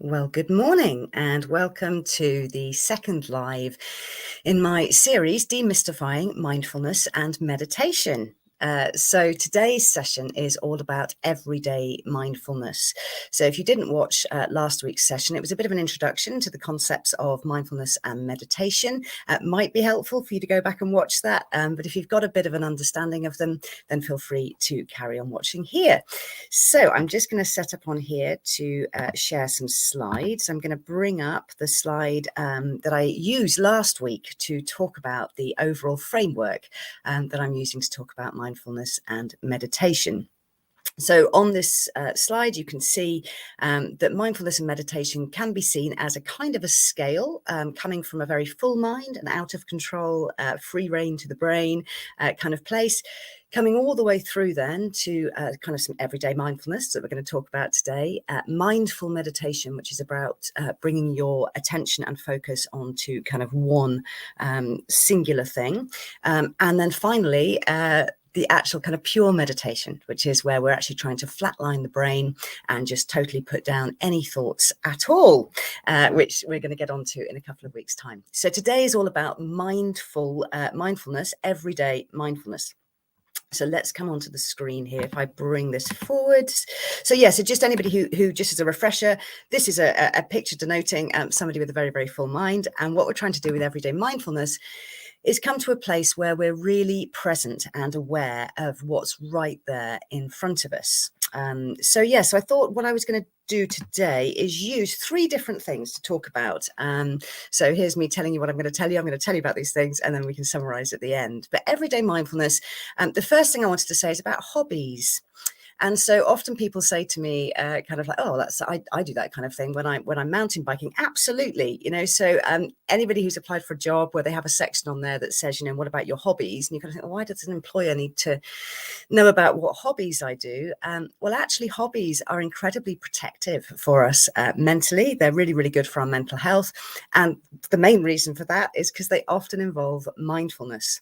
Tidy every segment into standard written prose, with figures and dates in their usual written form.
Well, good morning and welcome to the second live in my series, Demystifying Mindfulness and Meditation. So today's session is all about everyday mindfulness. So if you didn't watch last week's session, it was a bit of an introduction to the concepts of mindfulness and meditation. It might be helpful for you to go back and watch that. But if you've got a bit of an understanding of them, then feel free to carry on watching here. So I'm just going to set up on here to share some slides. I'm going to bring up the slide that I used last week to talk about the overall framework that I'm using to talk about mindfulness and meditation. So on this slide, you can see that mindfulness and meditation can be seen as a kind of a scale coming from a very full mind and out of control, free rein to the brain kind of place, coming all the way through then to kind of some everyday mindfulness that we're going to talk about today, mindful meditation, which is about bringing your attention and focus onto kind of one singular thing. And then finally, the actual kind of pure meditation, which is where we're actually trying to flatline the brain and just totally put down any thoughts at all, which we're going to get onto in a couple of weeks' time. So today is all about mindfulness, everyday mindfulness. So let's come onto the screen here. If I bring this forward. So just anybody who just as a refresher, this is a picture denoting somebody with a very, very full mind. And what we're trying to do with everyday mindfulness is come to a place where we're really present and aware of what's right there in front of us. So I thought what I was going to do today is use three different things to talk about. So here's me telling you what I'm going to tell you. I'm going to tell you about these things and then we can summarize at the end. But everyday mindfulness, the first thing I wanted to say is about hobbies. And so often people say to me, kind of like, oh, I do that kind of thing when I'm mountain biking. Absolutely. So anybody who's applied for a job where they have a section on there that says, what about your hobbies? And you kind of think, why does an employer need to know about what hobbies I do? Well, actually, hobbies are incredibly protective for us mentally. They're really, really good for our mental health. And the main reason for that is because they often involve mindfulness.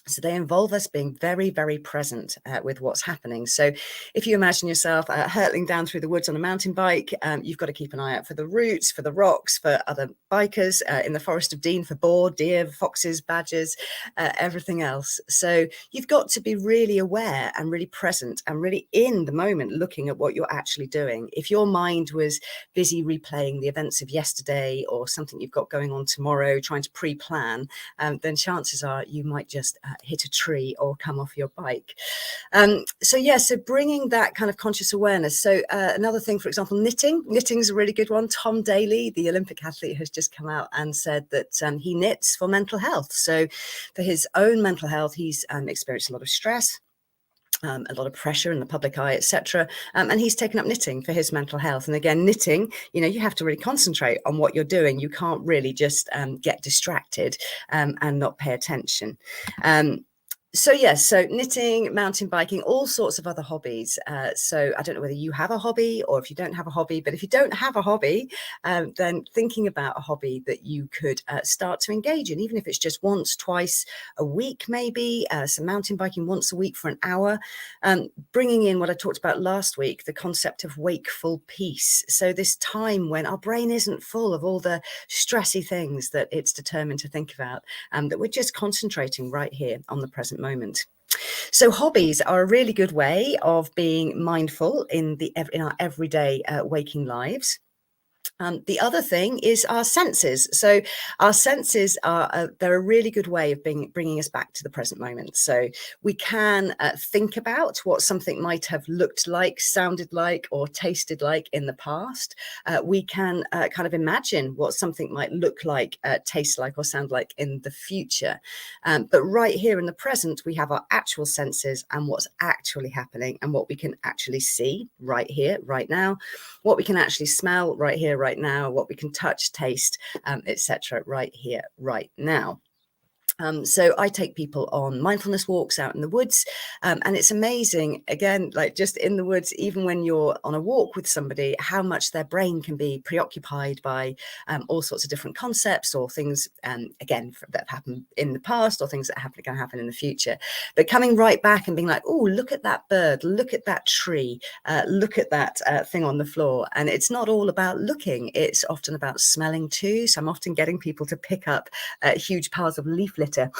So they involve us being very, very present with what's happening. So if you imagine yourself hurtling down through the woods on a mountain bike, you've got to keep an eye out for the roots, for the rocks, for other bikers in the Forest of Dean, for boar, deer, foxes, badgers, everything else. So you've got to be really aware and really present and really in the moment looking at what you're actually doing. If your mind was busy replaying the events of yesterday or something you've got going on tomorrow, trying to pre-plan, then chances are you might just hit a tree or come off your bike. So bringing that kind of conscious awareness. So another thing, for example, knitting's a really good one. Tom Daley, the Olympic athlete, has just come out and said that he knits for mental health. So for his own mental health, he's experienced a lot of stress, a lot of pressure in the public eye, etc. And he's taken up knitting for his mental health. And again, knitting, you have to really concentrate on what you're doing. You can't really just get distracted and not pay attention. So knitting, mountain biking, all sorts of other hobbies. So I don't know whether you have a hobby or if you don't have a hobby, but if you don't have a hobby, then thinking about a hobby that you could start to engage in, even if it's just once, twice a week, maybe some mountain biking once a week for an hour, bringing in what I talked about last week, the concept of wakeful peace. So this time when our brain isn't full of all the stressy things that it's determined to think about, that we're just concentrating right here on the present moment. So hobbies are a really good way of being mindful in our everyday waking lives. The other thing is our senses. So our senses they're a really good way of bringing us back to the present moment. So we can think about what something might have looked like, sounded like, or tasted like in the past. We can kind of imagine what something might look like, taste like, or sound like in the future. But right here in the present, we have our actual senses and what's actually happening and what we can actually see right here, right now, what we can actually smell right here, right now, what we can touch, taste, etc. right here, right now. So I take people on mindfulness walks out in the woods, and it's amazing, again, like just in the woods, even when you're on a walk with somebody, how much their brain can be preoccupied by all sorts of different concepts or things, again, that have happened in the past or things that are going to happen in the future. But coming right back and being like, oh, look at that bird, look at that tree, look at that thing on the floor. And it's not all about looking, it's often about smelling too. So I'm often getting people to pick up huge piles of leaf litter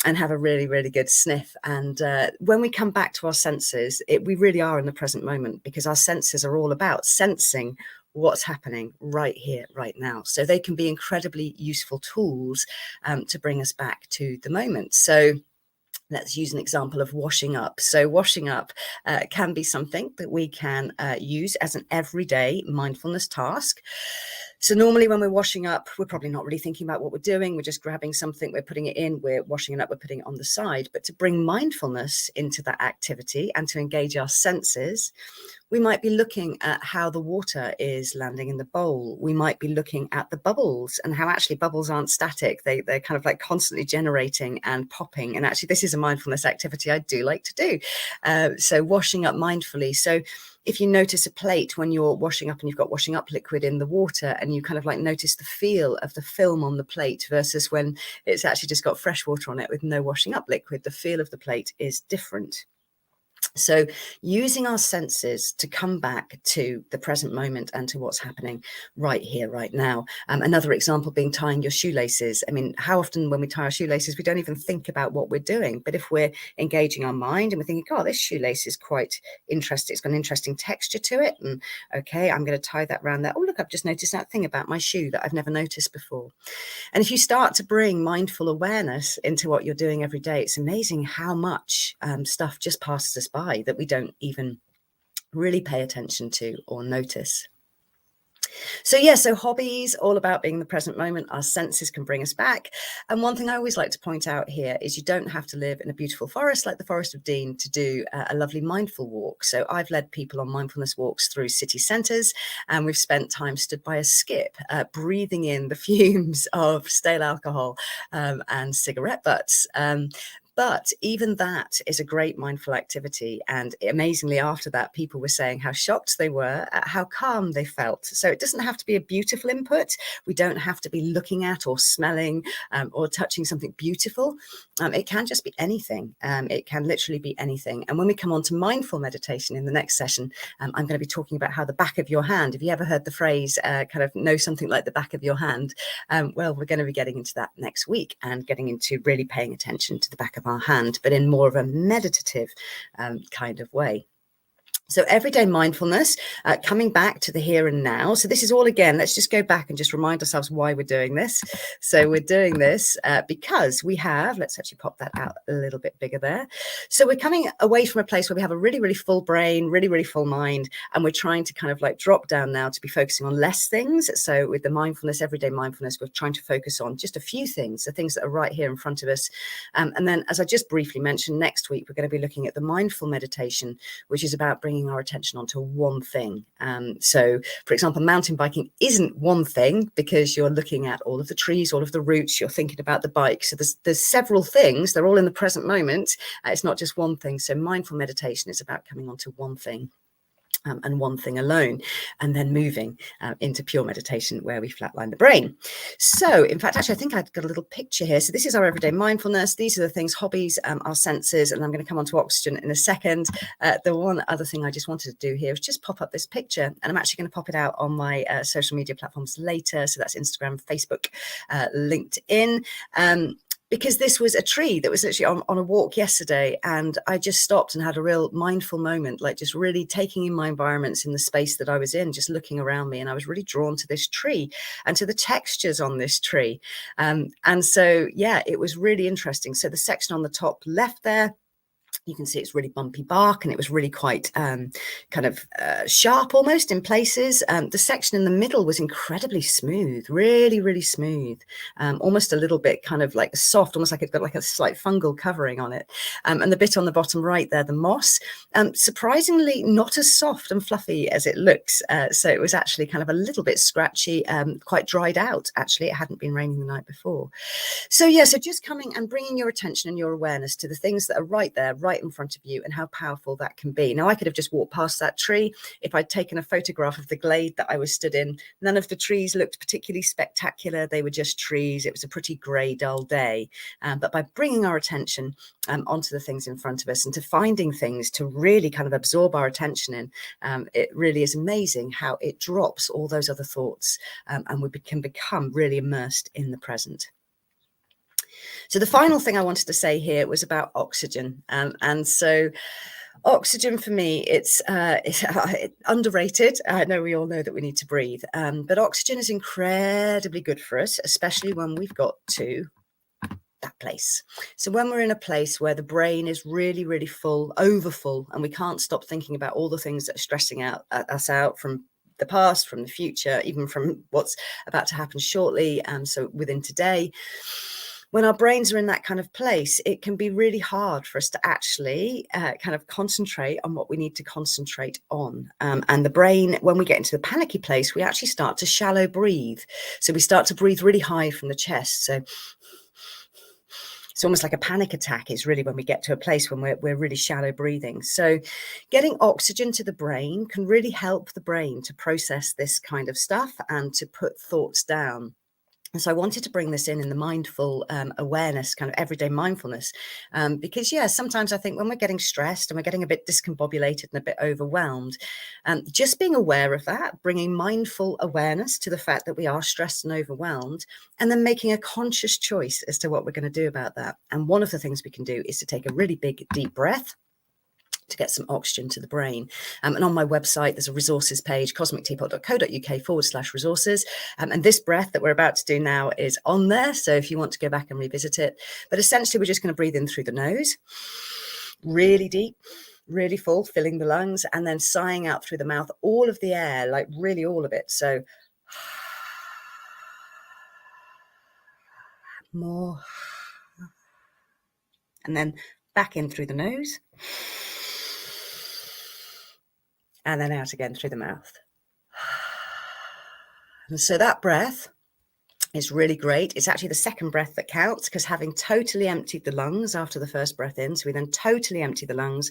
and have a really, really good sniff. And when we come back to our senses, we really are in the present moment, because our senses are all about sensing what's happening right here, right now. So they can be incredibly useful tools to bring us back to the moment. So let's use an example of washing up. So washing up can be something that we can use as an everyday mindfulness task. So normally when we're washing up, we're probably not really thinking about what we're doing. We're just grabbing something, we're putting it in, we're washing it up, we're putting it on the side. But to bring mindfulness into that activity and to engage our senses, we might be looking at how the water is landing in the bowl. We might be looking at the bubbles and how actually bubbles aren't static. They're kind of like constantly generating and popping. And actually, this is a mindfulness activity I do like to do. So washing up mindfully. So if you notice a plate when you're washing up and you've got washing up liquid in the water, and you kind of like notice the feel of the film on the plate versus when it's actually just got fresh water on it with no washing up liquid, the feel of the plate is different. So using our senses to come back to the present moment and to what's happening right here, right now. Another example being tying your shoelaces. I mean, how often when we tie our shoelaces, we don't even think about what we're doing. But if we're engaging our mind and we're thinking, oh, this shoelace is quite interesting. It's got an interesting texture to it. And okay, I'm going to tie that around there. Oh, look, I've just noticed that thing about my shoe that I've never noticed before. And if you start to bring mindful awareness into what you're doing every day, it's amazing how much stuff just passes us by that we don't even really pay attention to or notice. So yeah, so hobbies, all about being in the present moment. Our senses can bring us back. And one thing I always like to point out here is you don't have to live in a beautiful forest like the Forest of Dean to do a lovely mindful walk. So I've led people on mindfulness walks through city centres, and we've spent time stood by a skip, breathing in the fumes of stale alcohol and cigarette butts. But even that is a great mindful activity. And amazingly, after that, people were saying how shocked they were at how calm they felt. So it doesn't have to be a beautiful input. We don't have to be looking at or smelling or touching something beautiful. It can just be anything. It can literally be anything. And when we come on to mindful meditation in the next session, I'm going to be talking about how the back of your hand, have you ever heard the phrase kind of know something like the back of your hand? Well, we're going to be getting into that next week and getting into really paying attention to the back of our hand, but in more of a meditative kind of way. So everyday mindfulness, coming back to the here and now. So this is all, again, let's just go back and just remind ourselves why we're doing this. So we're doing this because we have, let's actually pop that out a little bit bigger there. So we're coming away from a place where we have a really, really full brain, really, really full mind, and we're trying to kind of like drop down now to be focusing on less things. So with the mindfulness, everyday mindfulness, we're trying to focus on just a few things, the things that are right here in front of us. And then, as I just briefly mentioned, next week, we're going to be looking at the mindful meditation, which is about bringing our attention onto one thing. So, for example, mountain biking isn't one thing because you're looking at all of the trees, all of the routes, you're thinking about the bike. So there's several things. They're all in the present moment. It's not just one thing. So mindful meditation is about coming onto one thing. And one thing alone, and then moving into pure meditation where we flatline the brain. So in fact, actually, I think I've got a little picture here. So this is our everyday mindfulness. These are the things, hobbies, our senses, and I'm going to come on to oxygen in a second. The one other thing I just wanted to do here is just pop up this picture, and I'm actually going to pop it out on my social media platforms later. So that's Instagram, Facebook, LinkedIn. Because this was a tree that was actually on a walk yesterday, and I just stopped and had a real mindful moment, like just really taking in my environments in the space that I was in, just looking around me, and I was really drawn to this tree and to the textures on this tree. And so, yeah, it was really interesting. So the section on the top left there, You can see it's really bumpy bark, and it was really quite kind of sharp almost in places. The section in the middle was incredibly smooth, really, really smooth, almost a little bit kind of like soft, almost like it's got like a slight fungal covering on it. And the bit on the bottom right there, the moss, surprisingly not as soft and fluffy as it looks. So it was actually kind of a little bit scratchy, quite dried out. Actually, it hadn't been raining the night before. So yeah, so just coming and bringing your attention and your awareness to the things that are right there, right in front of you, and how powerful that can be. Now, I could have just walked past that tree. If I'd taken a photograph of the glade that I was stood in, none of the trees looked particularly spectacular. They were just trees. It was a pretty grey, dull day. But by bringing our attention onto the things in front of us and to finding things to really kind of absorb our attention in, it really is amazing how it drops all those other thoughts, and we can become really immersed in the present. So the final thing I wanted to say here was about oxygen. And so oxygen for me, it's underrated. I know we all know that we need to breathe, but oxygen is incredibly good for us, especially when we've got to that place. So when we're in a place where the brain is really, really full, overfull, and we can't stop thinking about all the things that are stressing us out from the past, from the future, even from what's about to happen shortly, so within today. When our brains are in that kind of place, it can be really hard for us to actually kind of concentrate on what we need to concentrate on. And the brain, when we get into the panicky place, we actually start to shallow breathe. So we start to breathe really high from the chest. So it's almost like a panic attack is really when we get to a place when we're really shallow breathing. So getting oxygen to the brain can really help the brain to process this kind of stuff and to put thoughts down. And so I wanted to bring this in the mindful awareness, kind of everyday mindfulness, because, yeah, sometimes I think when we're getting stressed and we're getting a bit discombobulated and a bit overwhelmed, just being aware of that, bringing mindful awareness to the fact that we are stressed and overwhelmed, and then making a conscious choice as to what we're going to do about that. And one of the things we can do is to take a really big, deep breath to get some oxygen to the brain. And on my website, there's a resources page, cosmicteapot.co.uk/resources. And this breath that we're about to do now is on there. So if you want to go back and revisit it, but essentially we're just going to breathe in through the nose, really deep, really full, filling the lungs, and then sighing out through the mouth, all of the air, like really all of it. So more, and then back in through the nose, and then out again through the mouth. And so that breath is really great. It's actually the second breath that counts, because having totally emptied the lungs after the first breath in, so we then totally empty the lungs,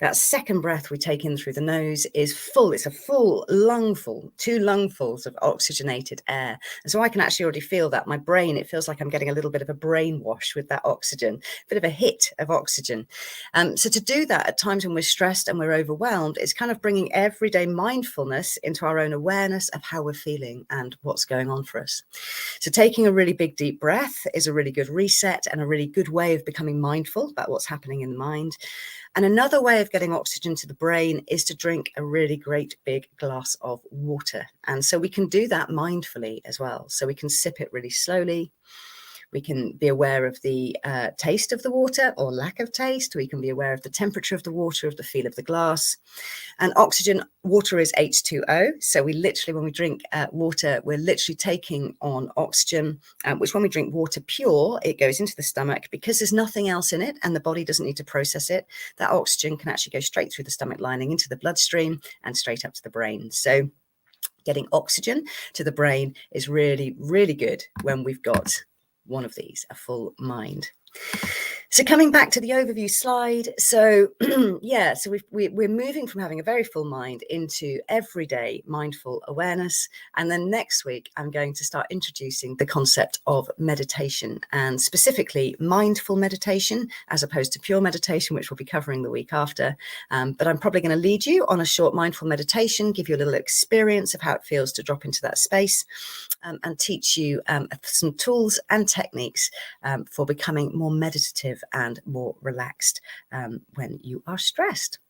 that second breath we take in through the nose is full. It's a full lungful, 2 lungfuls of oxygenated air. And so I can actually already feel that. My brain, it feels like I'm getting a little bit of a brainwash with that oxygen, a bit of a hit of oxygen. So to do that at times when we're stressed and we're overwhelmed, it's kind of bringing everyday mindfulness into our own awareness of how we're feeling and what's going on for us. So taking a really big, deep breath is a really good reset and a really good way of becoming mindful about what's happening in the mind. And another way of getting oxygen to the brain is to drink a really great big glass of water. And so we can do that mindfully as well. So we can sip it really slowly. We can be aware of the taste of the water or lack of taste. We can be aware of the temperature of the water, of the feel of the glass. And water is H2O. So we literally, when we drink water, we're literally taking on oxygen, which when we drink water pure, it goes into the stomach. Because there's nothing else in it and the body doesn't need to process it, that oxygen can actually go straight through the stomach lining into the bloodstream and straight up to the brain. So getting oxygen to the brain is really, really good when we've got one of these, a full mind. So coming back to the overview slide, so yeah, so we're moving from having a very full mind into everyday mindful awareness. And then next week, I'm going to start introducing the concept of meditation, and specifically mindful meditation as opposed to pure meditation, which we'll be covering the week after. But I'm probably going to lead you on a short mindful meditation, give you a little experience of how it feels to drop into that space, and teach you some tools and techniques for becoming more meditative and more relaxed when you are stressed.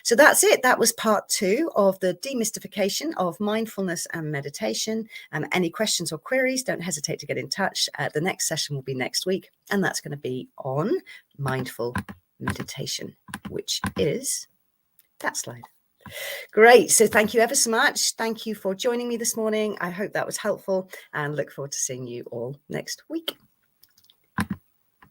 So that's it. That was part 2 of the demystification of mindfulness and meditation. Any questions or queries, don't hesitate to get in touch. The next session will be next week, and that's going to be on mindful meditation, which is that slide. Great. So thank you ever so much. Thank you for joining me this morning. I hope that was helpful and look forward to seeing you all next week.